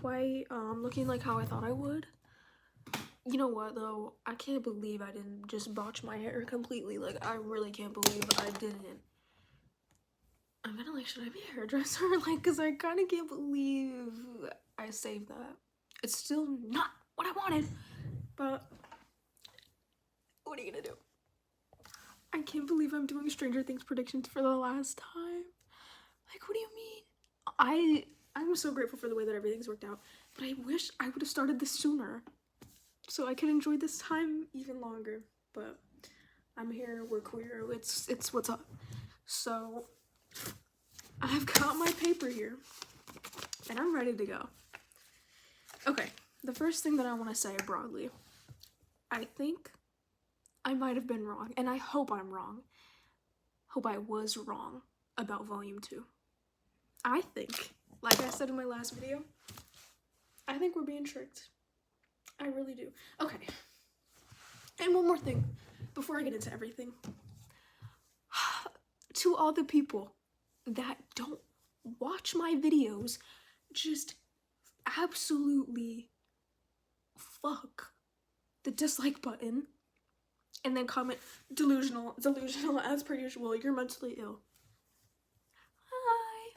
quite looking like how I thought I would. You know what though? I can't believe I didn't just botch my hair completely. Like, I really can't believe I didn't. I'm gonna like, should I be a hairdresser? Like, cause I kind of can't believe I saved that. It's still not what I wanted, but what are you gonna do? I can't believe I'm doing Stranger Things predictions for the last time. Like, what do you mean? I'm so grateful for the way that everything's worked out, but I wish I would have started this sooner so I could enjoy this time even longer. But I'm here, we're queer, it's what's up. So I've got my paper here and I'm ready to go. Okay, the first thing that I want to say broadly, I think I might have been wrong, and I hope I'm wrong. Hope I was wrong about volume 2. I think, like I said in my last video, I think we're being tricked. I really do. Okay. And one more thing before I get into everything. To all the people that don't watch my videos, just absolutely fuck the dislike button and then comment delusional as per usual, you're mentally ill. Hi.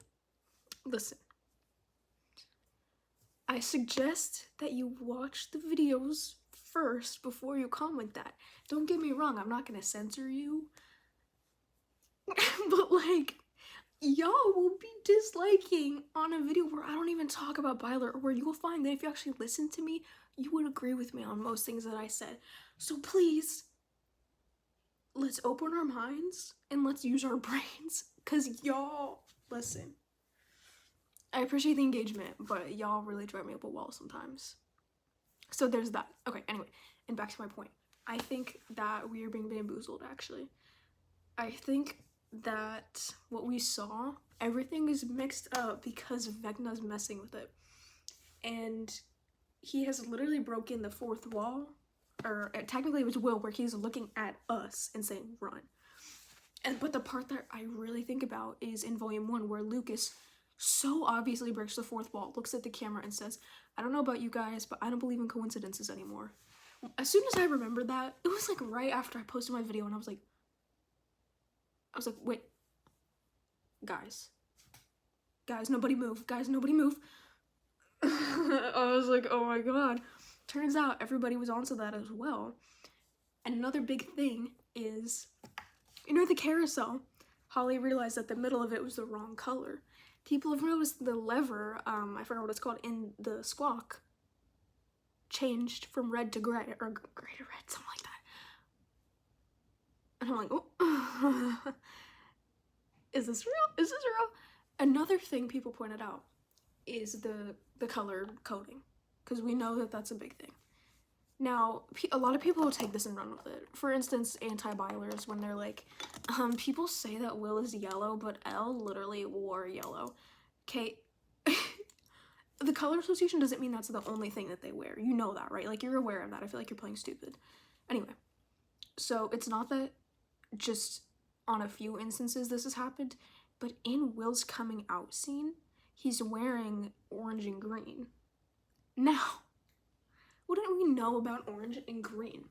Listen, I suggest that you watch the videos first before you comment that. Don't get me wrong, I'm not gonna censor you. But like, y'all will be disliking on a video where I don't even talk about Byler, or where you will find that if you actually listen to me, you would agree with me on most things that I said. So please, let's open our minds and let's use our brains, because y'all, listen, I appreciate the engagement, but y'all really drive me up a wall sometimes. So there's that. Okay, anyway, and back to my point. I think that we are being bamboozled, actually. I think that what we saw, everything is mixed up because Vecna's messing with it. And he has literally broken the fourth wall, or technically it was Will, where he's looking at us and saying, run. But the part that I really think about is in volume 1, where Lucas so obviously breaks the fourth wall, looks at the camera and says, I don't know about you guys, but I don't believe in coincidences anymore. As soon as I remembered that, it was like right after I posted my video, and I was like, wait, guys, nobody move, guys, nobody move. I was like, oh my god. Turns out everybody was onto that as well. And another big thing is, you know, the carousel, Holly realized that the middle of it was the wrong color. People have noticed the lever, I forgot what it's called, in the squawk, changed from red to gray, or gray to red, something like that. And I'm like, oh, is this real? Is this real? Another thing people pointed out is the color coding, because we know that that's a big thing. Now, a lot of people will take this and run with it. For instance, anti-Bylers, when they're like, people say that Will is yellow, but Elle literally wore yellow. Okay, the color association doesn't mean that's the only thing that they wear. You know that, right? Like, you're aware of that. I feel like you're playing stupid. Anyway, so it's not that just on a few instances this has happened, but in Will's coming out scene, he's wearing orange and green. Now, what didn't we know about orange and green?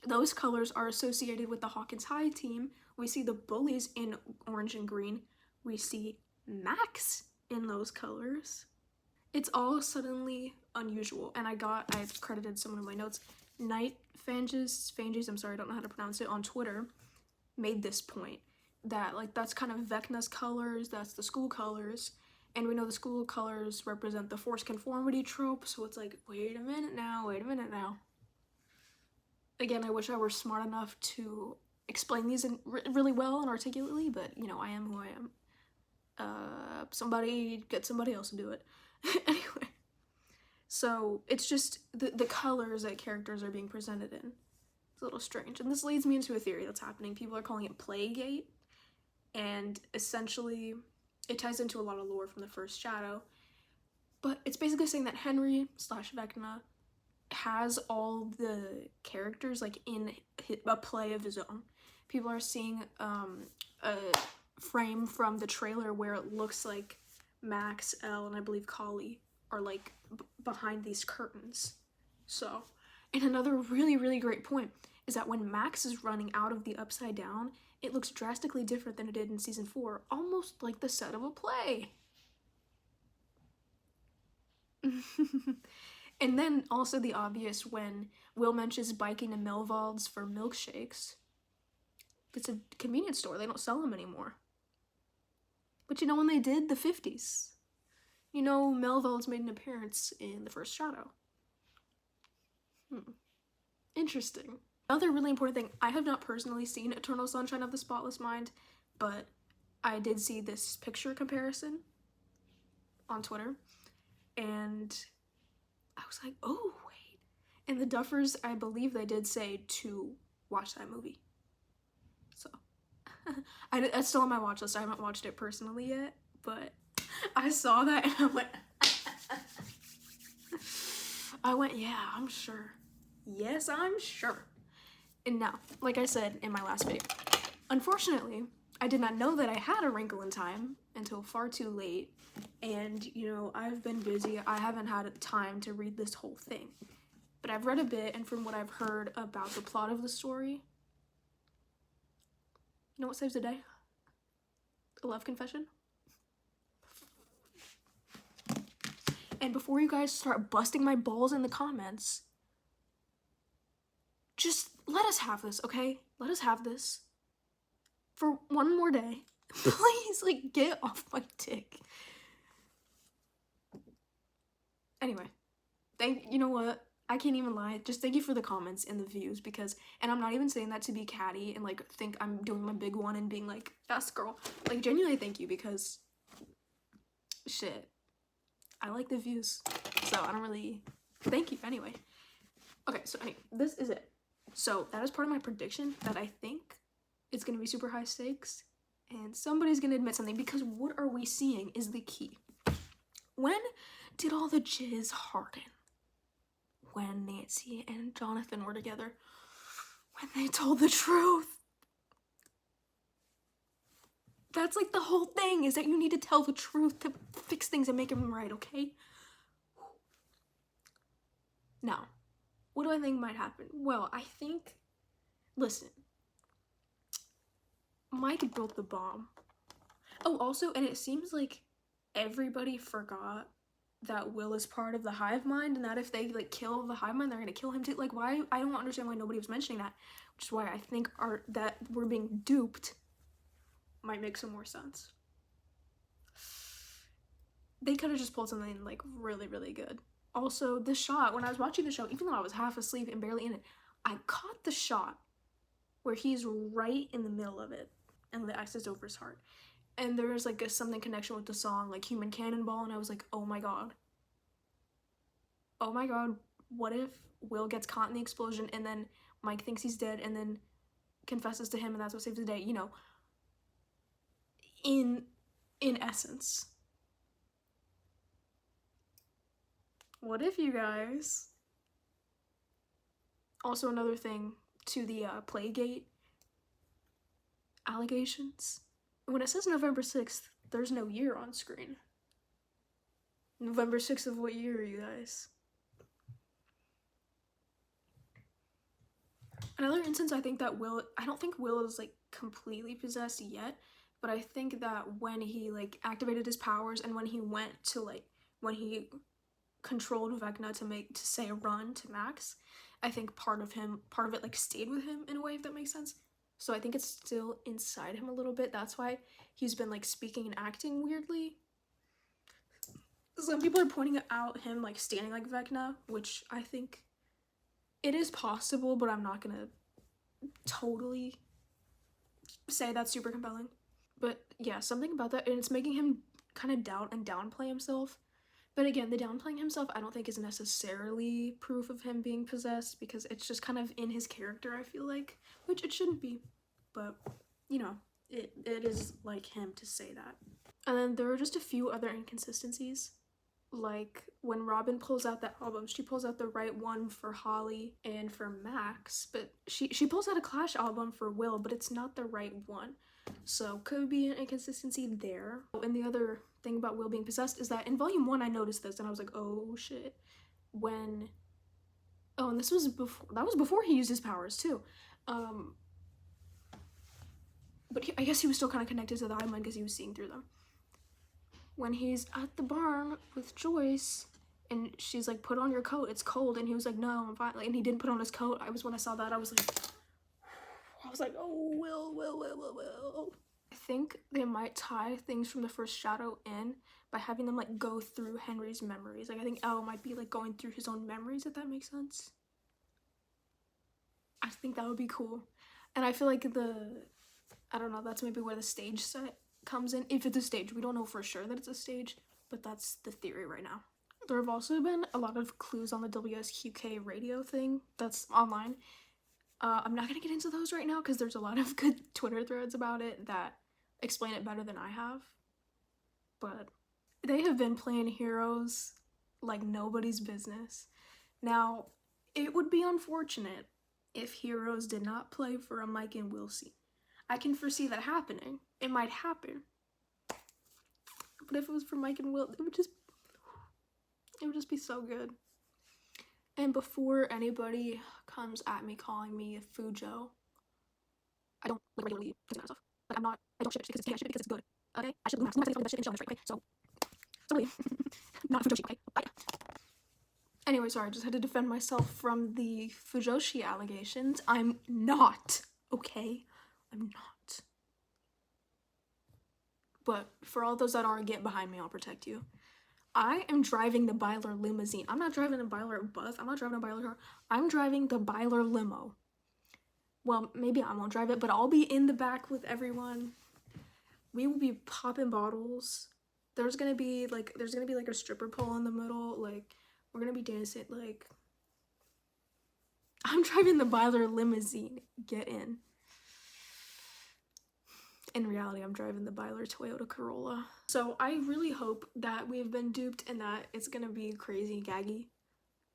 Those colors are associated with the Hawkins High team. We see the bullies in orange and green. We see Max in those colors. It's all suddenly unusual, and I credited someone in my notes. Night Fanges, I'm sorry, I don't know how to pronounce it, on Twitter, made this point that, like, that's kind of Vecna's colors, that's the school colors, and we know the school colors represent the forced conformity trope, so it's like, wait a minute now. Again, I wish I were smart enough to explain these really well and articulately, but, you know, I am who I am. Somebody get somebody else to do it. Anyway, so it's just the colors that characters are being presented in. It's a little strange, and this leads me into a theory that's happening. People are calling it Playgate, and essentially it ties into a lot of lore from the first Shadow, but it's basically saying that Henry / Vecna has all the characters like in a play of his own. People are seeing a frame from the trailer where it looks like Max, Elle, and I believe Collie are like behind these curtains. So, and another really, really great point is that when Max is running out of the Upside Down, it looks drastically different than it did in season 4, almost like the set of a play. And then also the obvious when Will mentions biking to Melvald's for milkshakes. It's a convenience store, they don't sell them anymore. But you know when they did? The 50s. You know, Melvald's made an appearance in The First Shadow. Interesting. Another really important thing, I have not personally seen Eternal Sunshine of the Spotless Mind, but I did see this picture comparison on Twitter, and I was like, oh, wait. And the Duffers, I believe they did say to watch that movie. So, it's still on my watch list. I haven't watched it personally yet, but I saw that and I went, yeah, I'm sure. Yes, I'm sure. And now, like I said in my last video, unfortunately, I did not know that I had A Wrinkle in Time until far too late. And, you know, I've been busy. I haven't had time to read this whole thing. But I've read a bit, and from what I've heard about the plot of the story, you know what saves the day? A love confession. And before you guys start busting my balls in the comments, just let us have this, okay? Let us have this for one more day. Please, like, get off my dick. Anyway, you know what? I can't even lie. Just thank you for the comments and the views, because, and I'm not even saying that to be catty and like think I'm doing my big one and being like, yes, girl. Like, genuinely thank you, because shit, I like the views. So I don't really, thank you anyway. Okay, so anyway, this is it. So that is part of my prediction that I think it's gonna be super high stakes and somebody's gonna admit something, because what are we seeing is the key. When did all the jizz harden? When Nancy and Jonathan were together. When they told the truth. That's like the whole thing, is that you need to tell the truth to fix things and make them right, okay? Now, what do I think might happen? Well, I think, listen, Mike built the bomb. Oh, also, and it seems like everybody forgot that Will is part of the hive mind, and that if they like kill the hive mind, they're gonna kill him too. Like, why? I don't understand why nobody was mentioning that, which is why I think that we're being duped might make some more sense. They could have just pulled something like really, really good. Also, the shot, when I was watching the show, even though I was half asleep and barely in it, I caught the shot where he's right in the middle of it and the X is over his heart. And there's like something connection with the song, like Human Cannonball, and I was like, oh my god. Oh my god, what if Will gets caught in the explosion and then Mike thinks he's dead and then confesses to him and that's what saves the day, you know? In essence. What if, you guys? Also, another thing to the Playgate allegations. When it says November 6th, there's no year on screen. November 6th of what year, you guys? Another instance, I think that I don't think Will is like completely possessed yet, but I think that when he like activated his powers and when he went to like, when he controlled Vecna to say a run to Max, I think part of it like stayed with him in a way, if that makes sense. So I think it's still inside him a little bit. That's why he's been like speaking and acting weirdly. Some people are pointing out him like standing like Vecna, which I think it is possible, but I'm not gonna totally say that's super compelling. But yeah, something about that, and it's making him kind of doubt and downplay himself. But again, the downplaying himself I don't think is necessarily proof of him being possessed, because it's just kind of in his character, I feel like, which it shouldn't be, but you know, it is like him to say that. And then there are just a few other inconsistencies, like when Robin pulls out the album, she pulls out the right one for Holly and for Max, but she pulls out a Clash album for Will, but it's not the right one. So could be an inconsistency there. And the other thing about Will being possessed is that in volume 1 I noticed this and I was like, oh shit. When, oh, and this was before, that was before he used his powers too. But I guess he was still kind of connected to the Hive Mind because he was seeing through them. When he's at the barn with Joyce and she's like, put on your coat, it's cold, and he was like, no, I'm fine, like, and he didn't put on his coat. When I saw that, I was like, oh, Will. I think they might tie things from the first shadow in by having them like go through Henry's memories. Like I think Elle might be like going through his own memories, if that makes sense. I think that would be cool. And I feel like I don't know, that's maybe where the stage set comes in. If it's a stage, we don't know for sure that it's a stage, but that's the theory right now. There have also been a lot of clues on the WSQK radio thing that's online. I'm not gonna get into those right now because there's a lot of good Twitter threads about it that explain it better than I have. But they have been playing Heroes like nobody's business. Now, it would be unfortunate if Heroes did not play for a Mike and Will scene. I can foresee that happening. It might happen. But if it was for Mike and Will, it would just be so good. And before anybody comes at me calling me a Fujo, I don't like regularly consider myself. Like I don't ship it because it's good. Okay? I should have to that shit and show this right, okay? So really not a Fujoshi, okay? But yeah. Anyway, sorry, I just had to defend myself from the Fujoshi allegations. I'm not, okay? I'm not. But for all those that are, get behind me, I'll protect you. I am driving the Byler limousine. I'm not driving a Byler bus. I'm not driving a Byler car. I'm driving the Byler limo. Well, maybe I won't drive it, but I'll be in the back with everyone. We will be popping bottles. There's gonna be like a stripper pole in the middle. Like, we're gonna be dancing. Like, I'm driving the Byler limousine. Get in. In reality, I'm driving the Byler Toyota Corolla. So I really hope that we've been duped and that it's gonna be crazy gaggy,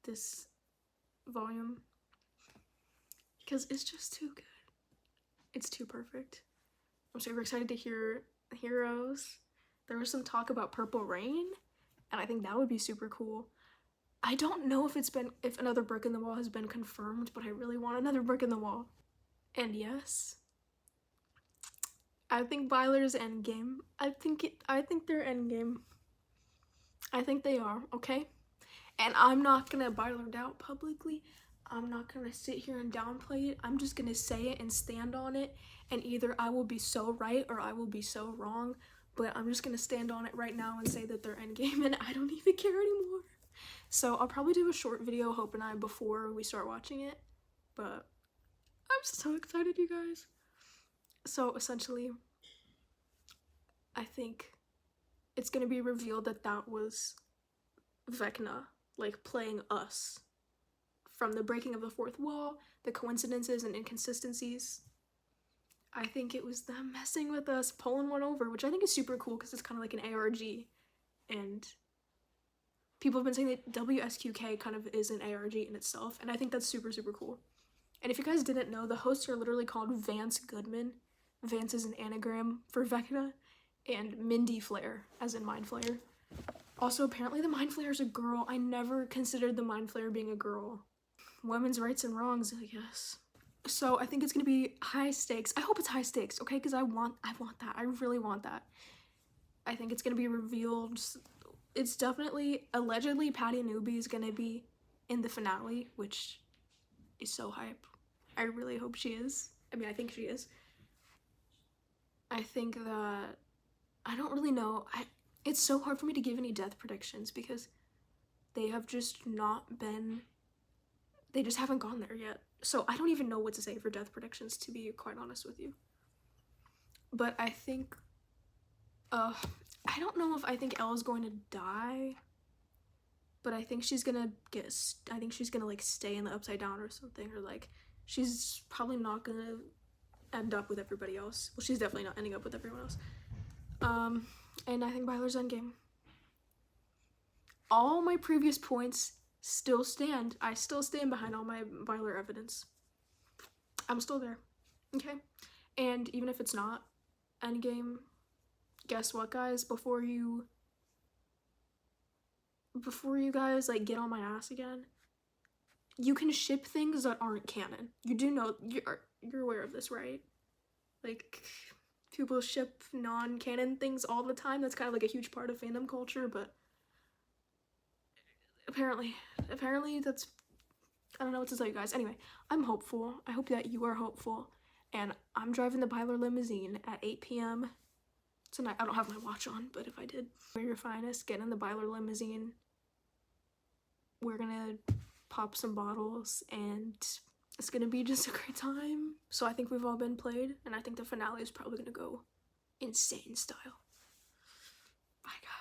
this volume. Because it's just too good. It's too perfect. I'm super excited to hear Heroes. There was some talk about Purple Rain, and I think that would be super cool. I don't know if another brick in the wall has been confirmed, but I really want another brick in the wall. And yes, I think Byler's endgame. I think they're endgame. I think they are, okay? And I'm not gonna Byler out publicly. I'm not gonna sit here and downplay it. I'm just gonna say it and stand on it. And either I will be so right or I will be so wrong. But I'm just gonna stand on it right now and say that they're endgame and I don't even care anymore. So I'll probably do a short video, Hope and I, before we start watching it. But I'm so excited, you guys. So essentially, I think it's gonna be revealed that that was Vecna, like, playing us. From the breaking of the fourth wall, the coincidences and inconsistencies. I think it was them messing with us, pulling one over, which I think is super cool because it's kind of like an ARG. And people have been saying that WSQK kind of is an ARG in itself, and I think that's super, super cool. And if you guys didn't know, the hosts are literally called Vance Goodman. Vance is an anagram for Vecna, and Mindy Flair, as in Mind Flayer. Also, apparently the Mind Flayer is a girl. I never considered the Mind Flayer being a girl. Women's rights and wrongs, I guess. So I think it's gonna be high stakes. I hope it's high stakes, okay? Because I want that. I really want that. I think it's gonna be revealed. It's definitely, allegedly, Patty Newby is gonna be in the finale, which is so hype. I really hope she is. I mean, I think she is. I think that, I don't really know. It's so hard for me to give any death predictions because they have just not been, they just haven't gone there yet. So I don't even know what to say for death predictions, to be quite honest with you. But I think, I don't know if I think Elle's going to die, but I think she's gonna like stay in the Upside Down or something, or like, she's probably not gonna end up with everybody else. Well, she's definitely not ending up with everyone else. And I think Byler's endgame. All my previous points still stand. I still stand behind all my Byler evidence. I'm still there, okay? And even if it's not endgame, guess what, guys? Before you before you guys like get on my ass again, you can ship things that aren't canon. You do know, you're aware of this, right? Like, people ship non-canon things all the time. That's kind of like a huge part of fandom culture, but apparently that's, I don't know what to tell you guys. Anyway, I'm hopeful. I hope that you are hopeful. And I'm driving the Byler limousine at 8 p.m. tonight. I don't have my watch on, but if I did, wear your finest, get in the Byler limousine. We're gonna pop some bottles, and it's gonna be just a great time. So I think we've all been played, and I think the finale is probably gonna go insane style. Bye, guys.